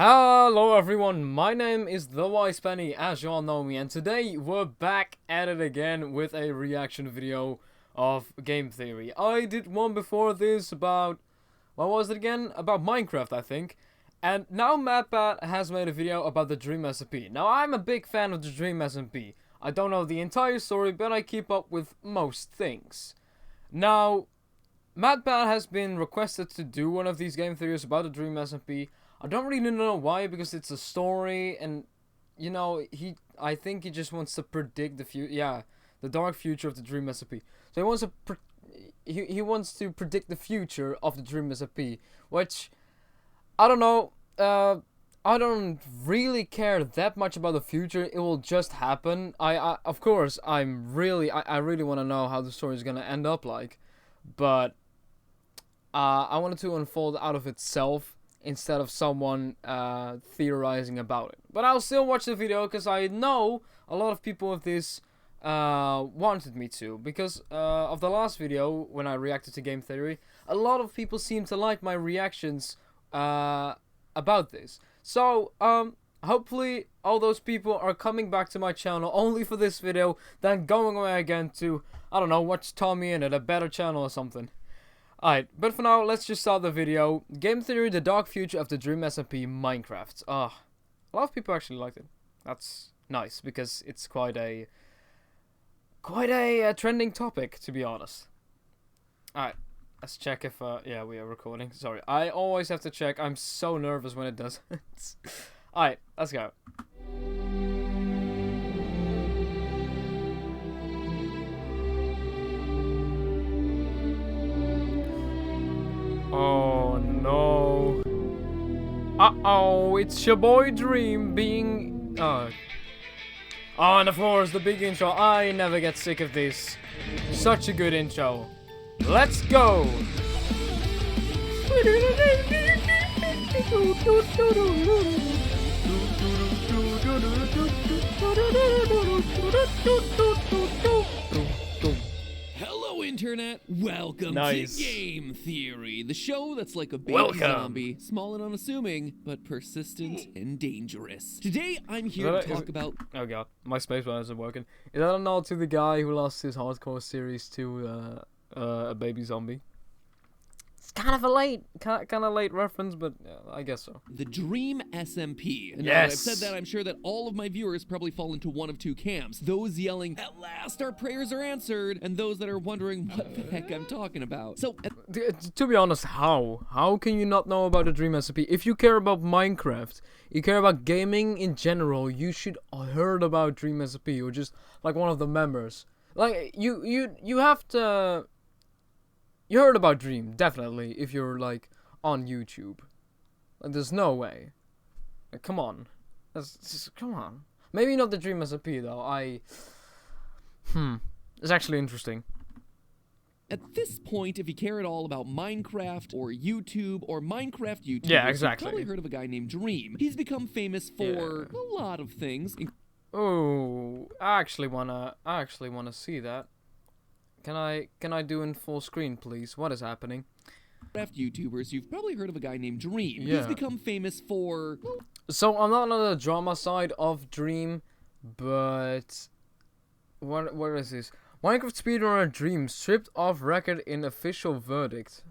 Hello everyone, my name is The Wise Penny, as you all know me, and today we're back at it again with a reaction video of game theory. I did one before this about, what was it again? About Minecraft, I think. And now matpat has made a video about the Dream SMP. Now I'm a big fan of the Dream SMP. I don't know the entire story, but I keep up with most things. Now, matpat has been requested to do one of these game theories about the Dream SMP. I don't really know why, because it's a story, and you know, I think he just wants to predict the dark future of the Dream SMP. So he wants to predict the future of the Dream SMP, which I don't know. I don't really care that much about the future. It will just happen. Of course, I really want to know how the story is gonna end up like, but I want it to unfold out of itself, instead of someone theorizing about it. But I'll still watch the video, because I know a lot of people with this wanted me to, because of the last video when I reacted to game theory. A lot of people seem to like my reactions about this. So hopefully all those people are coming back to my channel only for this video, then going away again to, I don't know, watch Tommy in it, a better channel or something. Alright, but for now, let's just start the video. Game theory, the dark future of the Dream SMP Minecraft. A lot of people actually liked it. That's nice, because it's quite a trending topic, to be honest. Alright, let's check if, yeah, we are recording. Sorry, I always have to check. I'm so nervous when it does. Alright, let's go. Oh no. Uh-oh, it's your boy Dream being... Oh, and of course, the big intro. I never get sick of this. Such a good intro. Let's go! Hello, Internet. Welcome Nice. to Game Theory, the show that's like a baby zombie, small and unassuming, but persistent and dangerous. Today, I'm here to talk about... Oh god, my spacebar isn't working. Is that a nod to the guy who lost his hardcore series to a baby zombie? It's kind of a late reference, but I guess so. the Dream SMP. And Yes! now that I've said that, I'm sure that all of my viewers probably fall into one of two camps. Those yelling, "At last our prayers are answered," and those that are wondering what the heck I'm talking about. So, To be honest, how can you not know about the Dream SMP? If you care about Minecraft, you care about gaming in general, you should have heard about Dream SMP, or just like one of the members. Like you have to. You heard about Dream, definitely, if you're like on YouTube. Like, there's no way. Like, come on, come on. Maybe not the Dream SMP though. It's actually interesting. at this point, if you care at all about Minecraft or YouTube or Minecraft YouTubers, Yeah, exactly. you've probably heard of a guy named Dream. He's become famous for a lot of things. Oh, I actually wanna see that. Can I do in full screen, please? What is happening? Minecraft YouTubers, you've probably heard of a guy named Dream. Yeah. He's become famous for... So I'm not on the drama side of Dream, but what is this? Minecraft speedrunner Dream stripped off record in official verdict.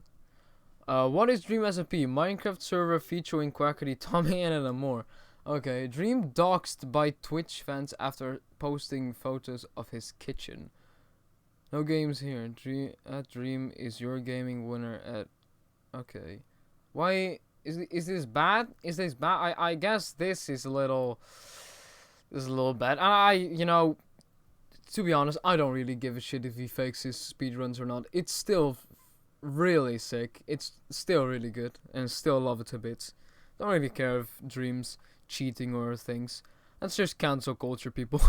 What is Dream SMP? Minecraft server featuring Quackity, Tommy, and more. Okay, Dream doxxed by Twitch fans after posting photos of his kitchen. No games here. Dream is your gaming winner at... Okay. Why... Is this bad? Is this bad? I guess this is a little... This is a little bad. And you know... To be honest, I don't really give a shit if he fakes his speedruns or not. It's still really sick. It's still really good. And still love it to bits. Don't really care if Dream's cheating or things. That's just cancel culture, people.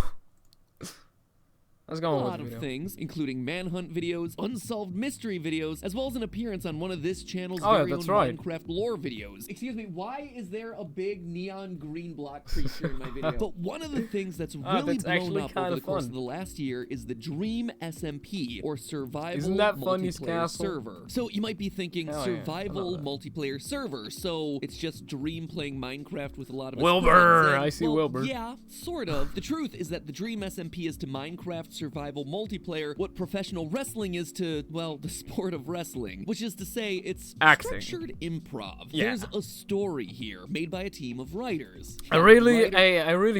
Let's a go on with lot the of video. things, including manhunt videos, unsolved mystery videos, as well as an appearance on one of this channel's Oh, yeah, very own that's right. Minecraft lore videos. Excuse me, why is there a big neon green block creature in my video? But one of the things that's really that's blown actually up over kinda the course fun. of the last year is the Dream SMP, or Survival Isn't that Funny's Multiplayer Castle? Server. So you might be thinking, Hell yeah, I survival love that. multiplayer server, so it's just Dream playing Minecraft with a lot of his Wilbur! friends, and, I see well, Wilbur. yeah, sort of. The truth is that the Dream SMP is to Minecraft survival multiplayer what professional wrestling is to, well, the sport of wrestling. Which is to say, it's Acting. structured improv. Yeah. There's a story here, made by a team of writers. A really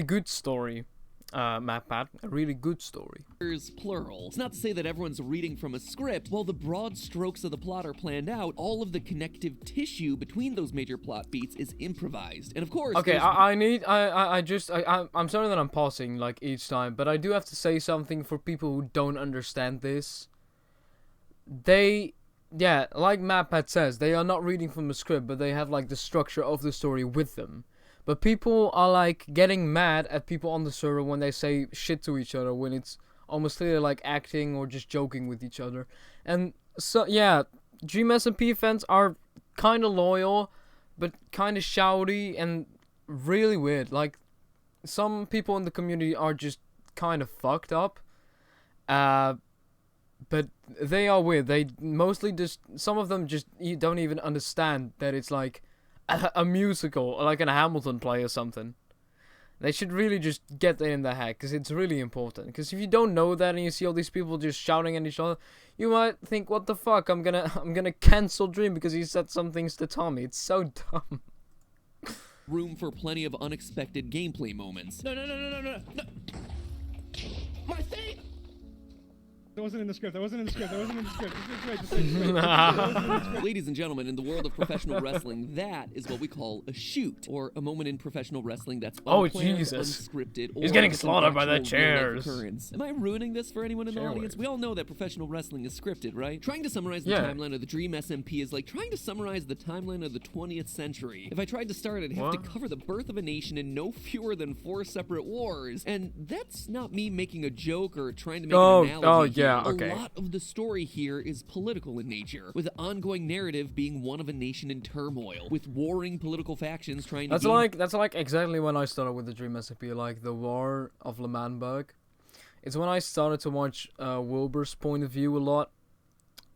good story, MatPat. A really good story. Writers, plural. It's not to say that everyone's reading from a script. While the broad strokes of the plot are planned out, all of the connective tissue between those major plot beats is improvised. And of course, Okay, there's I'm sorry that I'm pausing like each time, but I do have to say something for people who don't understand this. Yeah, like MatPat says, they are not reading from a script, but they have like the structure of the story with them. But people are like getting mad at people on the server when they say shit to each other, when it's almost clearly like acting or just joking with each other. And so yeah, Dream SMP fans are kind of loyal, but kind of shouty and really weird. Like, some people in the community are just kind of fucked up. But they are weird. They mostly just, some of them just don't even understand that it's like a musical, or like a Hamilton play or something. They should really just get that in their head, because it's really important. Because if you don't know that and you see all these people just shouting at each other, you might think, what the fuck, I'm gonna cancel Dream because he said some things to Tommy. It's so dumb. room for plenty of unexpected gameplay moments. No. My thing! That wasn't in the script. Wait. Ladies and gentlemen, in the world of professional wrestling, that is what we call a shoot, or a moment in professional wrestling that's unplanned, Jesus. unscripted, or He's getting just an slaughtered by the actual real-life chairs. occurrence. Am I ruining this for anyone in the Chair audience? wave. We all know that professional wrestling is scripted, right? Trying to summarize the Yeah. timeline of the Dream SMP is like trying to summarize the timeline of the 20th century. If I tried to start, I'd have to What? cover the birth of a nation in no fewer than 4 separate wars. And that's not me making a joke or trying to make Oh, an analogy. yeah, here. okay. A lot of the story here is political in nature, with the ongoing narrative being one of a nation in turmoil, with warring political factions trying to That's like exactly when I started with the Dream SMP, like the War of Lemanburg. It's when I started to watch Wilbur's point of view a lot,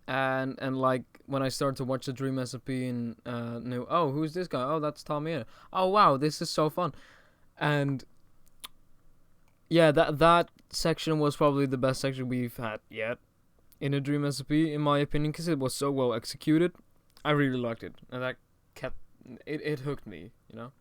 and like when I started to watch the Dream SMP and knew, oh, who's this guy? Oh, that's Tommy. Oh wow, this is so fun, and yeah, that section was probably the best section we've had yet in a Dream SMP, in my opinion, because it was so well executed. I really liked it, and that kept it hooked me, you know.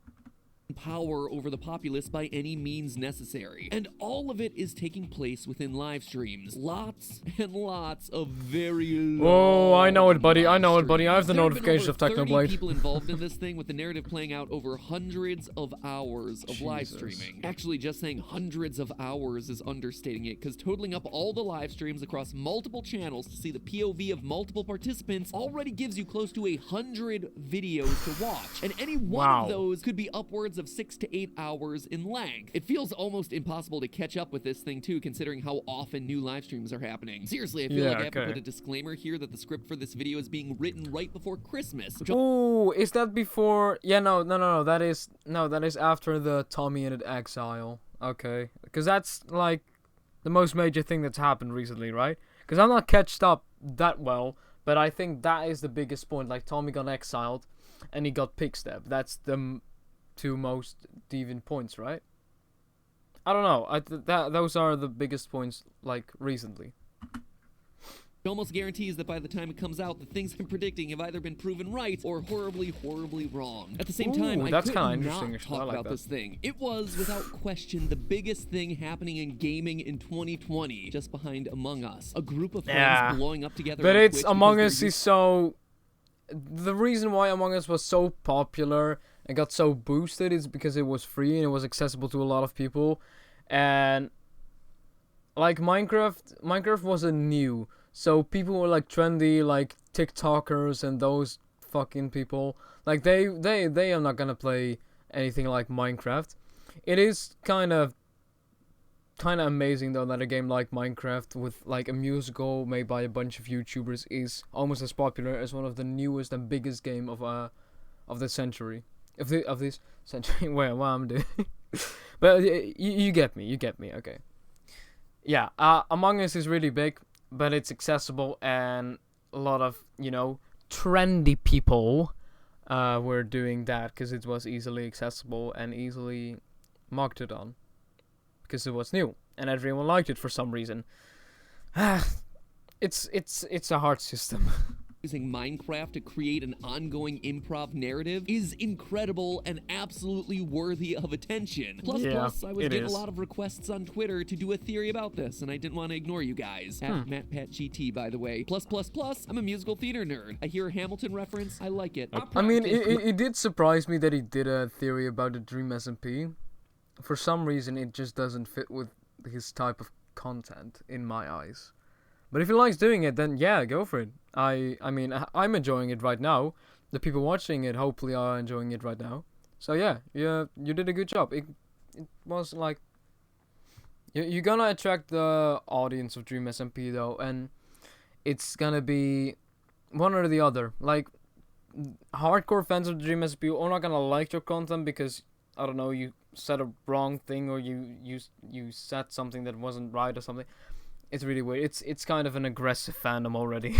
power over the populace by any means necessary. And all of it is taking place within live streams. Lots and lots of very Oh, I know it, buddy. I long know it, live buddy. I have the streams. There notifications of been over 30 Technoblade. people involved in this thing, with the narrative playing out over hundreds of hours of live Jesus. streaming. Actually, just saying hundreds of hours is understating it, because totaling up all the live streams across multiple channels to see the POV of multiple participants already gives you close to 100 videos to watch. And any one Wow. of those could be upwards of 6 to 8 hours in length. It feels almost impossible to catch up with this thing too, considering how often new live streams are happening. Seriously, I feel Yeah, like I have to okay. put a disclaimer here that the script for this video is being written right before Christmas, which Oh, is that before? Yeah, no. That is after the Tommy in Exile. Okay, because that's like the most major thing that's happened recently, right? Because I'm not catched up that well, but I think that is the biggest point. Like, Tommy got exiled, and he got pig stabbed. That's the two most deviant points, right? I don't know. Those are the biggest points, like, recently. almost guarantees that by the time it comes out, the things I'm predicting have either been proven right or horribly, horribly wrong. At the same time, Ooh, I that's could kinda not interesting. talk I like about that. this thing. It was, without question, the biggest thing happening in gaming in 2020, just behind Among Us. A group of friends Yeah. blowing up together But on it's Twitch Among because Us they're is so. The reason why Among Us was so popular and got so boosted is because it was free and it was accessible to a lot of people, and like Minecraft wasn't new, so people were like trendy, like TikTokers and those fucking people. Like they are not gonna play anything like Minecraft. It is kind of kind of amazing though that a game like Minecraft with like a musical made by a bunch of YouTubers is almost as popular as one of the newest and biggest game of the century of this century. Well, what I'm doing, but you get me. You get me. Okay. Yeah. Among Us is really big, but it's accessible, and a lot of trendy people were doing that because it was easily accessible and easily marketed on. Because it was new and everyone liked it for some reason. It's a hard system. Using Minecraft to create an ongoing improv narrative is incredible and absolutely worthy of attention. Plus, I was getting a lot of requests on Twitter to do a theory about this, and I didn't want to ignore you guys. At matpatgt, by the way. Plus, I'm a musical theater nerd. I hear a Hamilton reference, I like it. I mean, it did surprise me that he did a theory about the Dream SMP. For some reason, it just doesn't fit with his type of content, in my eyes. But if he likes doing it, then yeah, go for it. I mean, I'm enjoying it right now. The people watching it hopefully are enjoying it right now. So yeah, you did a good job. It was like... You're gonna attract the audience of Dream SMP though, and it's gonna be one or the other. Like, hardcore fans of Dream SMP are not gonna like your content because, I don't know, you said a wrong thing or you said something that wasn't right or something. It's really weird. It's kind of an aggressive fandom already.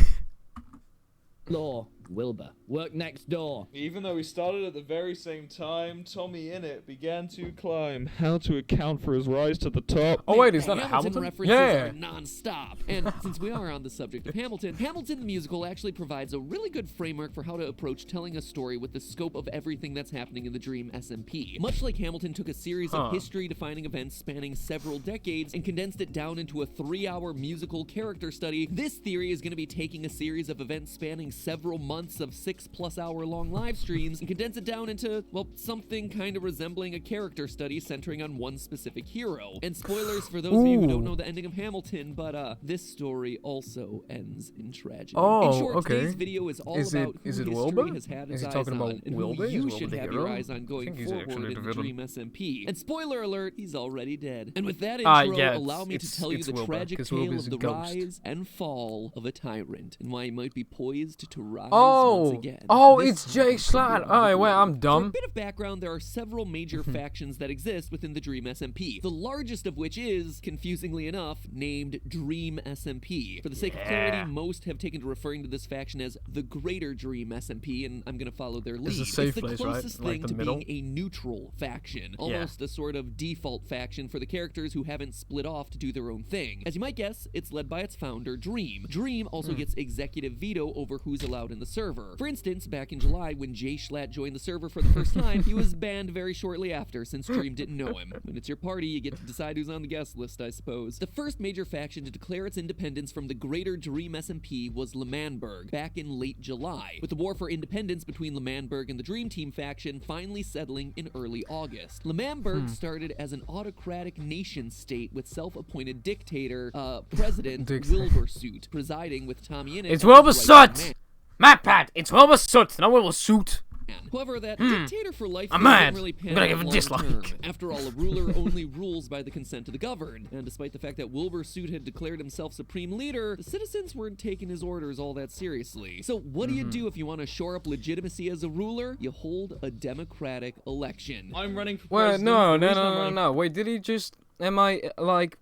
Law, Wilbur, work next door. Even though we started at the very same time, Tommy Innit began to climb. How to account for his rise to the top. Oh wait, is that Hamilton Hamilton? references Yeah. are non-stop. And since we are on the subject of Hamilton, Hamilton the musical actually provides a really good framework for how to approach telling a story with the scope of everything that's happening in the Dream SMP. Much like Hamilton took a series of history-defining events spanning several decades and condensed it down into a 3-hour musical character study, this theory is going to be taking a series of events spanning several months of 6+ hour long live streams and condense it down into, well, something kind of resembling a character study centering on one specific hero. And spoilers for those of you who don't know the ending of Hamilton, but this story also ends in tragedy. Oh, in short, okay. today's video is all Is it- about who is it history Wilbur? has had Is its he eyes talking about on and Wilbur? who you Is should Wilbur the have your hero? eyes on I going think he's forward actually in the the villain. Dream SMP. And spoiler alert, he's already dead. And with that intro, yeah, allow me to tell you it's the Wilbur, tragic 'cause tale Wilbur's of a the ghost. rise and fall of a tyrant and why he might be poised to rise once again. This It's Jay Slat. Oh wait, I'm for a dumb. bit of background, there are several major factions that exist within the Dream SMP, the largest of which is, confusingly enough, named Dream SMP. For the sake of clarity, most have taken to referring to this faction as the Greater Dream SMP, and I'm going to follow their lead. It's a safe the place, right? closest Like thing the to middle? being a neutral faction, almost a sort of default faction for the characters who haven't split off to do their own thing. As you might guess, it's led by its founder, Dream. Dream also gets executive veto over who's allowed in the server. For instance, back in July, when Jay Schlatt joined the server for the first time, he was banned very shortly after, since Dream didn't know him. When it's your party, you get to decide who's on the guest list, I suppose. The first major faction to declare its independence from the Greater Dream SMP was L'Manberg, back in late July, with the war for independence between L'Manberg and the Dream Team faction finally settling in early August. L'Manberg started as an autocratic nation-state with self-appointed dictator, President Wilbur Suit, presiding with Tommy Innit. It's as Wilbur his right-hand Soot! man. MatPat! It's Wilbur Soot, not Wilbur Suit! However, that dictator for life I'm doesn't mad. really I'm pan gonna out give a long dislike. term. After all, a ruler only rules by the consent of the governed. And despite the fact that Wilbur Soot had declared himself supreme leader, the citizens weren't taking his orders all that seriously. So what do you do if you want to shore up legitimacy as a ruler? You hold a democratic election. I'm running for Well, president. no. The reason I'm running- Wait, did he just... Am I, like...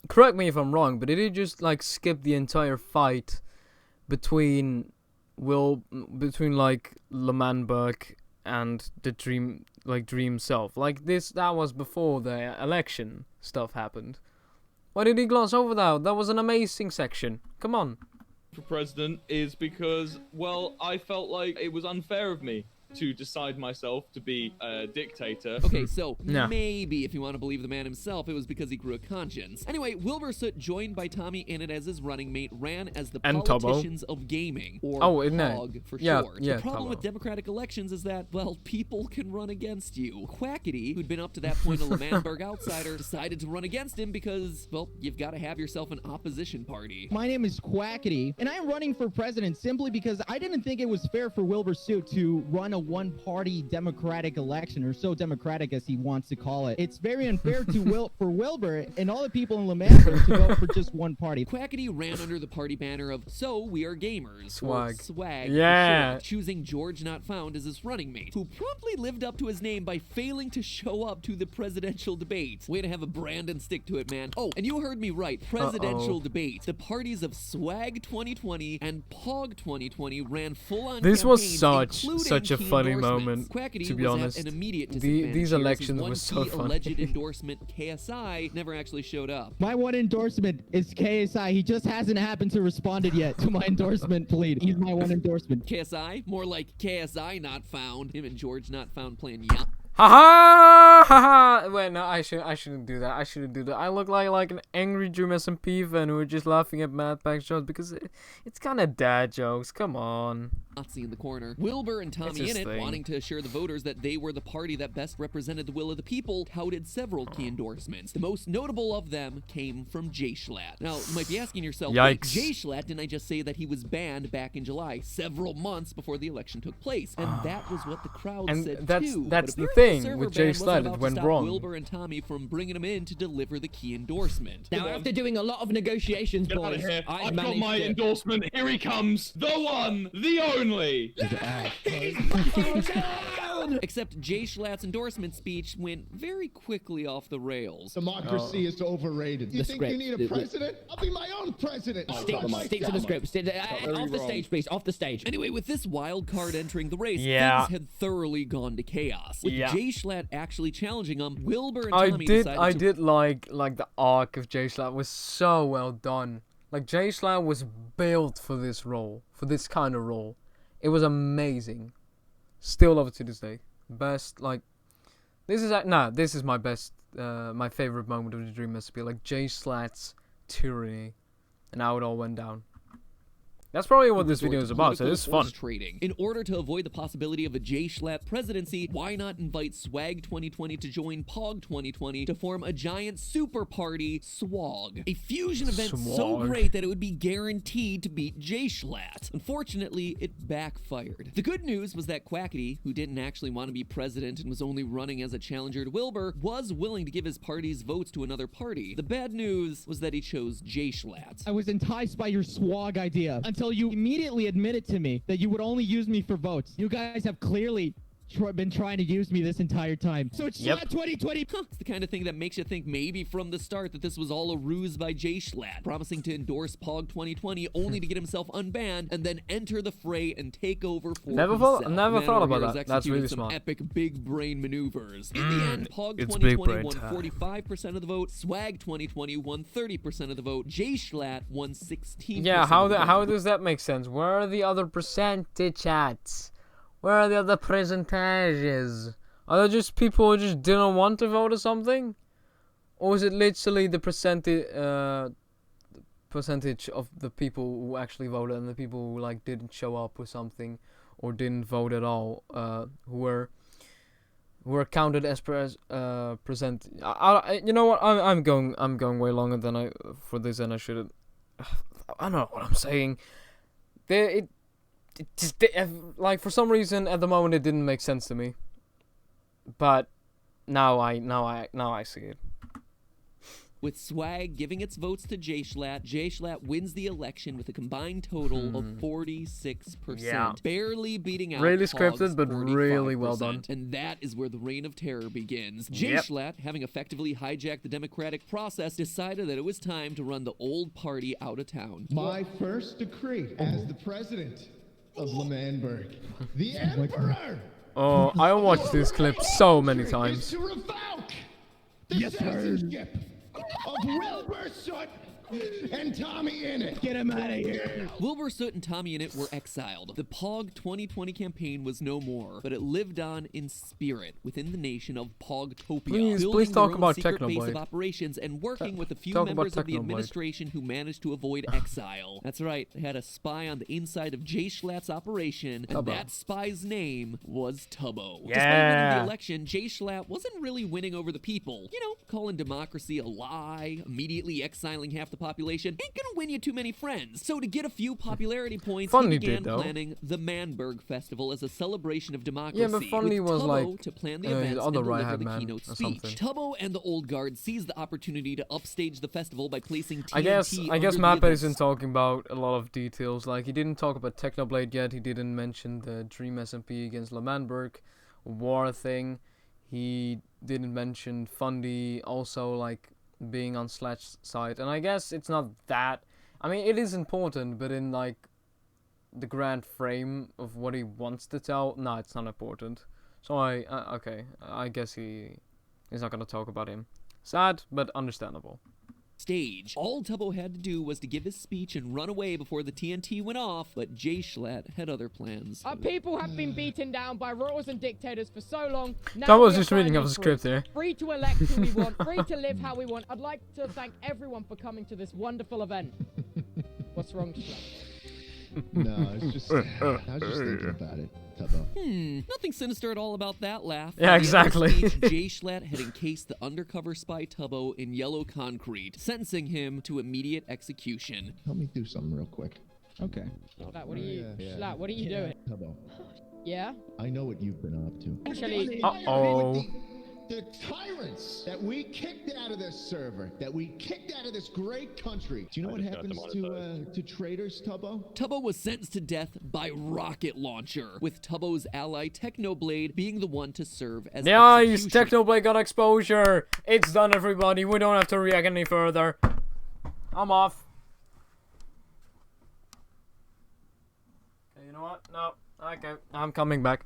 Correct me if I'm wrong, but did he just, like, skip the entire fight between... like, L'Manberg and the Dream self? Like, that was before the election stuff happened. Why did he gloss over that? That was an amazing section. Come on. For president is because, well, I felt like it was unfair of me to decide myself to be a dictator. Okay, so No. maybe if you want to believe the man himself, it was because he grew a conscience. Anyway, Wilbur Soot, joined by Tommy Innit as his running mate, ran as the And Tubbo. politicians of gaming, or Innit. POG for Yeah, short. yeah, The problem Tubbo. with democratic elections is that, well, people can run against you. Quackity, who'd been up to that point a L'Manberg outsider, decided to run against him because, well, you've got to have yourself an opposition party. My name is Quackity, and I am running for president simply because I didn't think it was fair for Wilbur Soot to run one-party democratic election, or so democratic as he wants to call it. It's very unfair to for Wilbur and all the people in Lemanburg to vote for just one party. Quackity ran under the party banner of "So We Are Gamers," Swag. or swag, Yeah. for short, choosing George Not Found as his running mate, who promptly lived up to his name by failing to show up to the presidential debates. Way to have a brand and stick to it, man. Oh, and you heard me right, presidential debates. The parties of Swag 2020 and Pog 2020 ran full-on This was campaigns, such a including key funny endorsements. moment, Quackity to be was honest. at an immediate These disadvantage here, as elections one was so key funny. alleged endorsement, KSI, never actually showed up. My one endorsement is KSI. He just hasn't happened to responded yet to my endorsement plea. He's my one endorsement. KSI? More like KSI Not Found. Him and George Not Found playing yacht. Ha ha! Wait, no, I shouldn't do that. I shouldn't do that. I look like an angry Dream SMP fan who are just laughing at matpats jokes because it's kind of dad jokes. Come on. Nazi in the corner. Wilbur and Tommy his Innit, thing. wanting to assure the voters that they were the party that best represented the will of the people, touted several key endorsements. The most notable of them came from Jay Schlatt. Now, you might be asking yourself, wait, Yikes. Jay Schlatt, didn't I just say that he was banned back in July, several months before the election took place? And that was what the crowd And said that's too. the But apparently thing the server with Jay ban wasn't Schlatt, about it to went stop wrong. Wilbur and Tommy from bringing him in to deliver the key endorsement. Now, after doing a lot of negotiations, Get out boys, of here. I've I've got managed my to... endorsement. Here he comes. The one, the only. Except Jay Schlatt's endorsement speech went very quickly off the rails. Democracy is overrated. You The think script. you need a president? I'll be my own president. Stick to the script. Off the stage, please. Off the stage. Anyway, with this wild card entering the race, Yeah. things had thoroughly gone to chaos. With Yeah. Jay Schlatt actually challenging him, Wilbur and I Tommy decided I to... did like the arc of Jay Schlatt was so well done. Like Jay Schlatt was built for this role, for this kind of role. It was amazing. Still love it to this day. Best this is my best my favorite moment of the Dream Recipe. Like Jay Schlatt's tyranny and how it all went down. That's probably what this video is about, so it's fun. Trading. In order to avoid the possibility of a Jay Schlatt presidency, why not invite Swag 2020 to join Pog 2020 to form a giant super party, Swag? A fusion event so Swag. great that it would be guaranteed to beat Jay Schlatt. Unfortunately, it backfired. The good news was that Quackity, who didn't actually want to be president and was only running as a challenger to Wilbur, was willing to give his party's votes to another party. The bad news was that he chose Jay Schlatt. I was enticed by your swag idea until you immediately admitted to me that you would only use me for votes. You guys have clearly been trying to use me this entire time. So it's Yep. Schlatt 2020. Huh, it's the kind of thing that makes you think maybe from the start that this was all a ruse by Jay Schlatt, promising to endorse Pog 2020 only to get himself unbanned and then enter the fray and take over for Never thought himself. about Man over here that. is That's executing really some smart. epic big brain maneuvers. In the end, Pog it's big 2020 brain won time. 45% of the vote, Swag 2020 won 30% of the vote, Jay Schlatt won 16%. Yeah, how of the how vote. does that make sense? Where are the other percentage at? Where are the other percentages? Are there just people who just didn't want to vote or something? Or is it literally the percentage of the people who actually voted and the people who like didn't show up or something or didn't vote at all, who were counted as percent? You know what? I'm going way longer than I for this, and I should. I don't know what I'm saying. It just like for some reason at the moment it didn't make sense to me, but now I see it. With Swag giving its votes to Jay Schlatt wins the election with a combined total of 46%, Yeah. barely beating out Really Pog's scripted, but really well 45%. done. And that is where the reign of terror begins. Jay Yep. Schlatt, having effectively hijacked the democratic process, decided that it was time to run the old party out of town. My first decree as the president of Lemanburg, the emperor. Oh, I watched this clip so many times. Is to revoke the citizenship of Wilbur Soot and Tommy Innit. Get him out of here. Wilbur Soot and Tommy Innit were exiled. The Pog 2020 campaign was no more, but it lived on in spirit within the nation of Pogtopia. Please building talk their own about secret base of Technoblade. operations and working with a few talk about members of the Technoblade. administration who managed to avoid exile. That's right, they had a spy on the inside of Jay Schlatt's operation, and Tubbo. that spy's name was Tubbo. Despite winning Yeah. the election, Jay Schlatt wasn't really winning over the people. You know, calling democracy a lie, immediately exiling half the the population ain't gonna win you too many friends. So to get a few popularity points, Funny he began did, though. planning the Manberg Festival as a celebration of democracy. Yeah, but Funny with was Tubbo like to plan the the events other and right-hand deliver the man keynote or speech. something. Tubbo and the old guard seized the opportunity to upstage the festival by placing TNT I guess under the Matpats events. isn't talking about a lot of details. Like, he didn't talk about Technoblade yet. He didn't mention the Dream SMP against Lamanberg war thing. He didn't mention Fundy also, like, being on Sledge's side. And I guess it's not that... I mean, it is important, but in, like, the grand frame of what he wants to tell, no, it's not important. So okay, I guess he's not gonna talk about him. Sad, but understandable. Stage. All Tubbo had to do was to give his speech and run away before the TNT went off, but Jay Schlatt had other plans. Our people have been beaten down by rulers and dictators for so long. Now That was we are just reading finally off the script free. here. Free to elect who we want, free to live how we want. I'd like to thank everyone for coming to this wonderful event. What's wrong, Schlatt? No, it's just. I was just thinking about it, Tubbo. Nothing sinister at all about that laugh. Yeah, On the other exactly. stage, Jay Schlatt had encased the undercover spy Tubbo in yellow concrete, sentencing him to immediate execution. Help me do something real quick. Okay. Schlatt, what are you? Yeah. Schlatt, what are you doing? Tubbo, Yeah. I know what you've been up to. Actually, Uh-oh. The tyrants that we kicked out of this server, that we kicked out of this great country. Do you know what happens to traitors, Tubbo? Tubbo was sentenced to death by rocket launcher, with Tubbo's ally Technoblade being the one to serve as Nice! executioner. Technoblade got exposure! It's done, everybody. We don't have to react any further. I'm off. Okay, you know what? No. Okay, I'm coming back.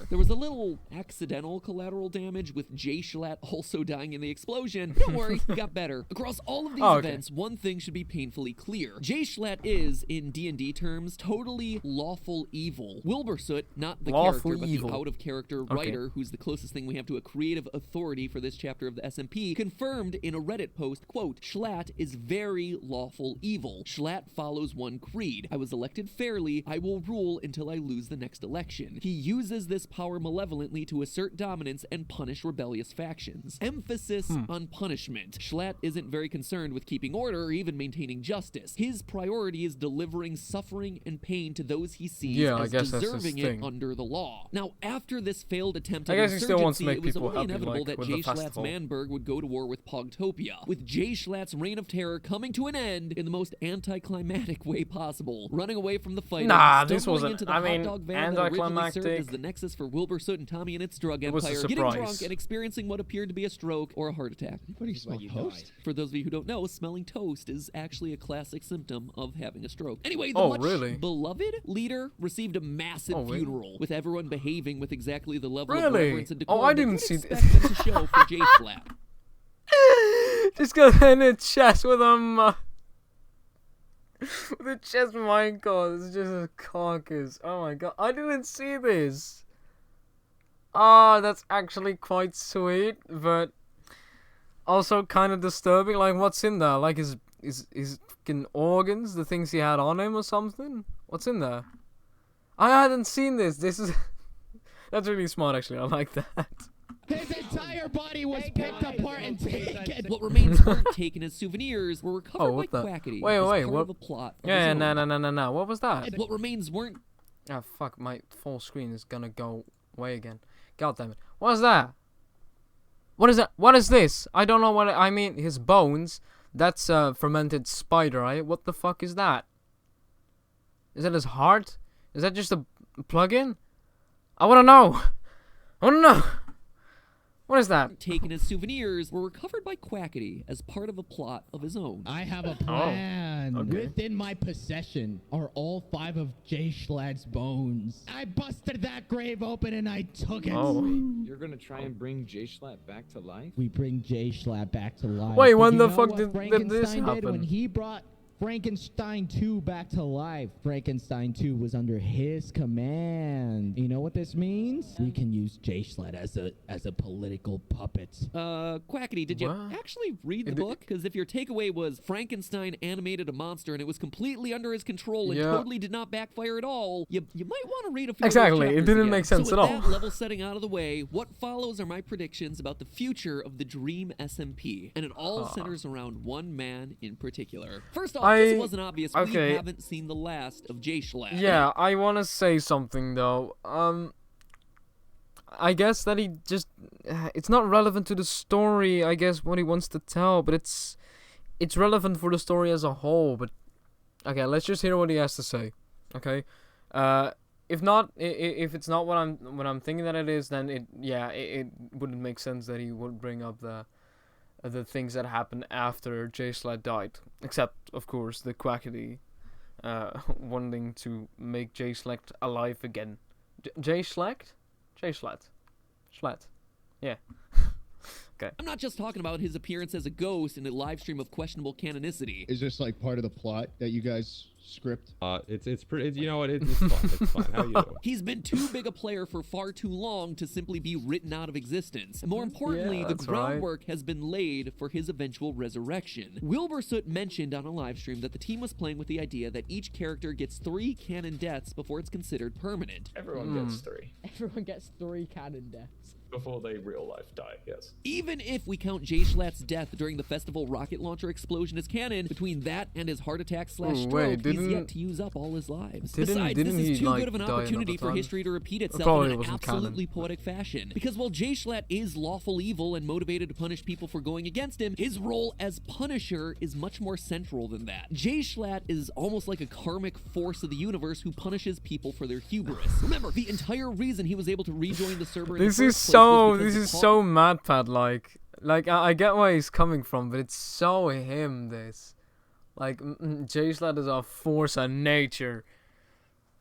There was a little accidental collateral damage with Jay Schlatt also dying in the explosion. But don't worry, he got better. Across all of these Oh, okay. events, one thing should be painfully clear. Jay Schlatt is, in D&D terms, totally lawful evil. Wilbur Soot, not the Lawful character, but evil. the out-of-character Okay. writer, who's the closest thing we have to a creative authority for this chapter of the SMP, confirmed in a Reddit post, quote, Schlatt is very lawful evil. Schlatt follows one creed. I was elected fairly. I will rule until I lose the next election. He uses this power malevolently to assert dominance and punish rebellious factions. Emphasis on punishment. Schlatt isn't very concerned with keeping order or even maintaining justice. His priority is delivering suffering and pain to those he sees Yeah, I as guess that's his deserving it thing. under the law. Now, after this failed attempt I at guess he still wants to insurgency, make it was people only happy, inevitable like, that with Jay the Schlatt's festival. Manberg would go to war with Pogtopia, with Jay Schlatt's reign of terror coming to an end in the most anticlimactic way possible. Running away from the fight, Nah, this stumbling wasn't- into the I hot mean, dog van that originally served anticlimactic. as the nexus for Wilbur Soot and Tommy and its drug It was a empire, getting surprise. drunk and experiencing what appeared to be a stroke or a heart attack. What do you smell? Toast? For those of you who don't know, smelling toast is actually a classic symptom of having a stroke. Anyway, the Oh, much really? beloved leader received a massive Oh, really? funeral, with everyone behaving with exactly the level of Really? reverence and Oh, decorum I that didn't you'd see expect this. them to show for Jay Schlatt. Just got in a chest with a with a chest minecart. It's just a carcass. Oh my god, I didn't see this. Ah, that's actually quite sweet, but also kind of disturbing. Like, what's in there? Like his fucking organs, the things he had on him, or something. What's in there? I hadn't seen this. This is that's really smart, actually. I like that. His entire body was picked apart and taken. What remains weren't taken as souvenirs were recovered Oh, by what the- Quackity wait, as wait, part what- of a plot of Yeah, his own. no. What was that? What remains weren't Ah, fuck, my full screen is gonna go away again. God damn it. What is that? What is that? What is this? I don't know what I mean. His bones. That's a fermented spider, right? What the fuck is that? Is that his heart? Is that just a plug-in? I wanna know. I wanna know. What is that? taken as souvenirs were recovered by Quackity as part of a plot of his own. I have a plan. okay. Within my possession are all 5 of Jay Schlatt's bones. I busted that grave open and I took it. Oh. You're gonna try and bring Jay Schlatt back to life? We bring Jay Schlatt back to life. Wait, But when you the know fuck what did this Frankenstein did happen? when he brought Frankenstein 2 back to life. Frankenstein 2 was under his command. You know what this means? We can use J-Sled as a political puppet. Quackity, did you What? actually read the book? Because if your takeaway was Frankenstein animated a monster and it was completely under his control and Yeah. totally did not backfire at all, you might want to read a few Exactly, of those it chapters didn't again. make sense so at with all. That level setting out of the way, what follows are my predictions about the future of the Dream SMP, and it all centers around one man in particular. First off, this wasn't obvious. We okay. haven't seen the last of J-Schlatt. Yeah, I want to say something though. I guess that he just it's not relevant to the story, I guess, what he wants to tell, but it's relevant for the story as a whole. But okay, let's just hear what he has to say. Okay? If not, if it's not what I'm thinking that it is, then it wouldn't make sense that he would bring up the things that happened after J-Sled died, except of course the Quackity wanting to make J-Sled alive again. J-Sled? J-Sled. Sled. Yeah. Okay. I'm not just talking about his appearance as a ghost in a live stream of questionable canonicity. Is this like part of the plot that you guys script? It's pretty. You know what? It's fun. It's fun. How you doing? He's been too big a player for far too long to simply be written out of existence. And more importantly, Yeah, the that's right. groundwork has been laid for his eventual resurrection. Wilbur Soot mentioned on a live stream that the team was playing with the idea that each character gets 3 canon deaths before it's considered permanent. Everyone gets 3 Everyone gets 3 canon deaths. before they real life die. Yes. Even if we count J-Schlatt's death during the festival rocket launcher explosion as canon, between that and his heart attack / stroke, wait, he's didn't- yet to use up all his lives. Didn't- Besides, didn't this is he, too like, good of an die another opportunity for time? history to repeat itself Probably in an wasn't canon. absolutely poetic fashion. Because while J-Schlatt is lawful evil and motivated to punish people for going against him, his role as Punisher is much more central than that. J-Schlatt is almost like a karmic force of the universe who punishes people for their hubris. Remember, the entire reason he was able to rejoin the server in This the is first place so was because this the is so MadPad like. Like I get where he's coming from, but it's so him. This, like, J-Sled is a force of nature.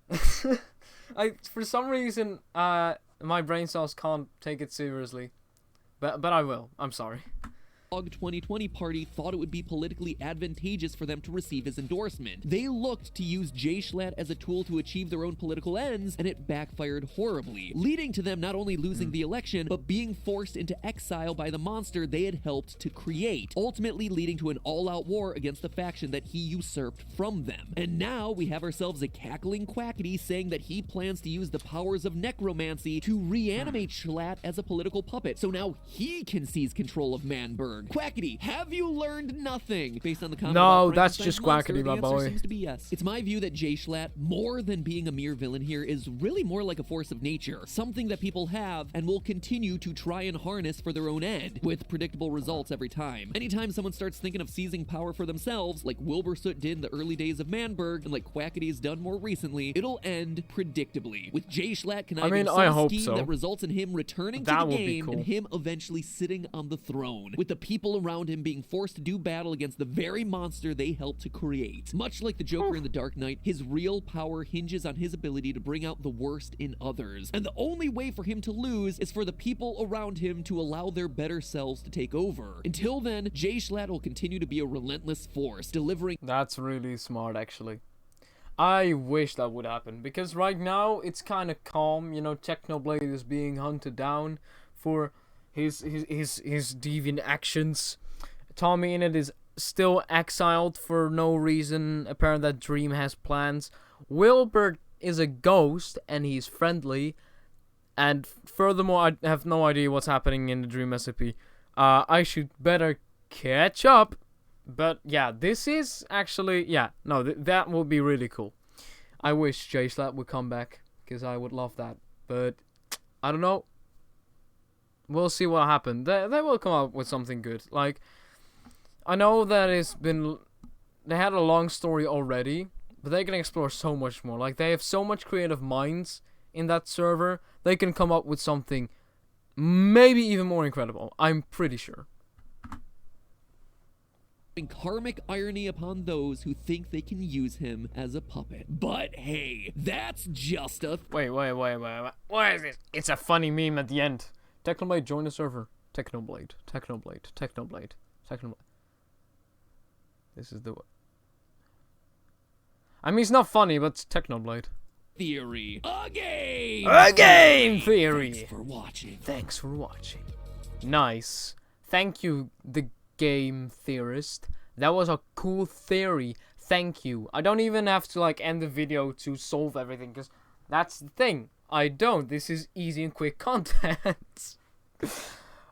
For some reason, my brain cells can't take it seriously, but I will. I'm sorry. 2020 party thought it would be politically advantageous for them to receive his endorsement. They looked to use J-Schlatt as a tool to achieve their own political ends, and it backfired horribly, leading to them not only losing the election, but being forced into exile by the monster they had helped to create, ultimately leading to an all-out war against the faction that he usurped from them. And now we have ourselves a cackling Quackity saying that he plans to use the powers of necromancy to reanimate Schlatt as a political puppet, so now he can seize control of Manberg. Quackity, have you learned nothing? Based on the comment No, about that's Frankenstein's just monster, Quackity, the my answer boy. seems to be yes. It's my view that J-Schlatt, more than being a mere villain here, is really more like a force of nature, something that people have and will continue to try and harness for their own end, with predictable results every time. Anytime someone starts thinking of seizing power for themselves, like Wilbur Soot did in the early days of Manberg, and like Quackity's done more recently, it'll end predictably, with J-Schlatt conniving I some hope scheme so. that results in him returning That to the would be game cool. and him eventually sitting on the throne, with the people around him being forced to do battle against the very monster they helped to create. Much like the Joker in The Dark Knight, his real power hinges on his ability to bring out the worst in others. And the only way for him to lose is for the people around him to allow their better selves to take over. Until then, J-Schlatt will continue to be a relentless force, delivering That's really smart, actually. I wish that would happen, because right now it's kind of calm. You know, Technoblade is being hunted down for his deviant actions. Tommy Innit is still exiled for no reason. Apparently that Dream has plans. Wilbur is a ghost and he's friendly. And furthermore, I have no idea what's happening in the Dream SMP. I should better catch up. But yeah, this is actually, that would be really cool. I wish J-Slap would come back, because I would love that. But I don't know. We'll see what happens. They will come up with something good. Like, I know that they had a long story already, but they can explore so much more. Like, they have so much creative minds in that server. They can come up with something maybe even more incredible. I'm pretty sure. karmic irony upon those who think they can use him as a puppet. But hey, that's just a... Wait. What is this? It's a funny meme at the end. Technoblade, join the server. Technoblade. This is the... I mean, it's not funny, but it's Technoblade. Theory. A game. A game theory. Thanks for watching. Thanks for watching. Nice. Thank you, the game theorist. That was a cool theory. Thank you. I don't even have to like end the video to solve everything, because that's the thing. I don't. This is easy and quick content.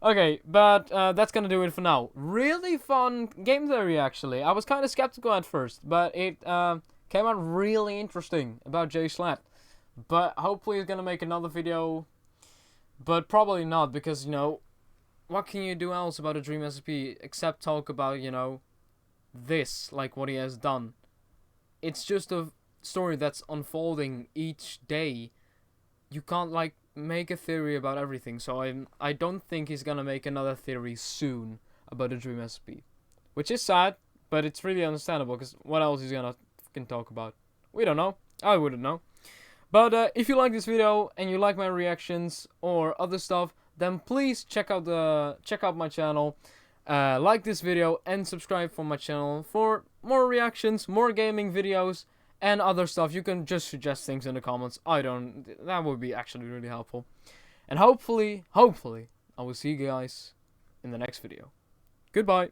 Okay, but that's gonna do it for now. Really fun game theory, actually. I was kind of skeptical at first, but it came out really interesting about Jay Schlatt. But hopefully he's gonna make another video. But probably not, because, you know, what can you do else about a Dream SMP except talk about, you know, this, like what he has done. It's just a story that's unfolding each day. You can't, like, make a theory about everything, so I don't think he's gonna make another theory soon about a Dream SMP. Which is sad, but it's really understandable, because what else is he gonna fucking talk about? We don't know. I wouldn't know. But if you like this video and you like my reactions or other stuff, then please check out my channel, like this video and subscribe for my channel for more reactions, more gaming videos and other stuff. You can just suggest things in the comments. That would be actually really helpful. And hopefully I will see you guys in the next video. Goodbye.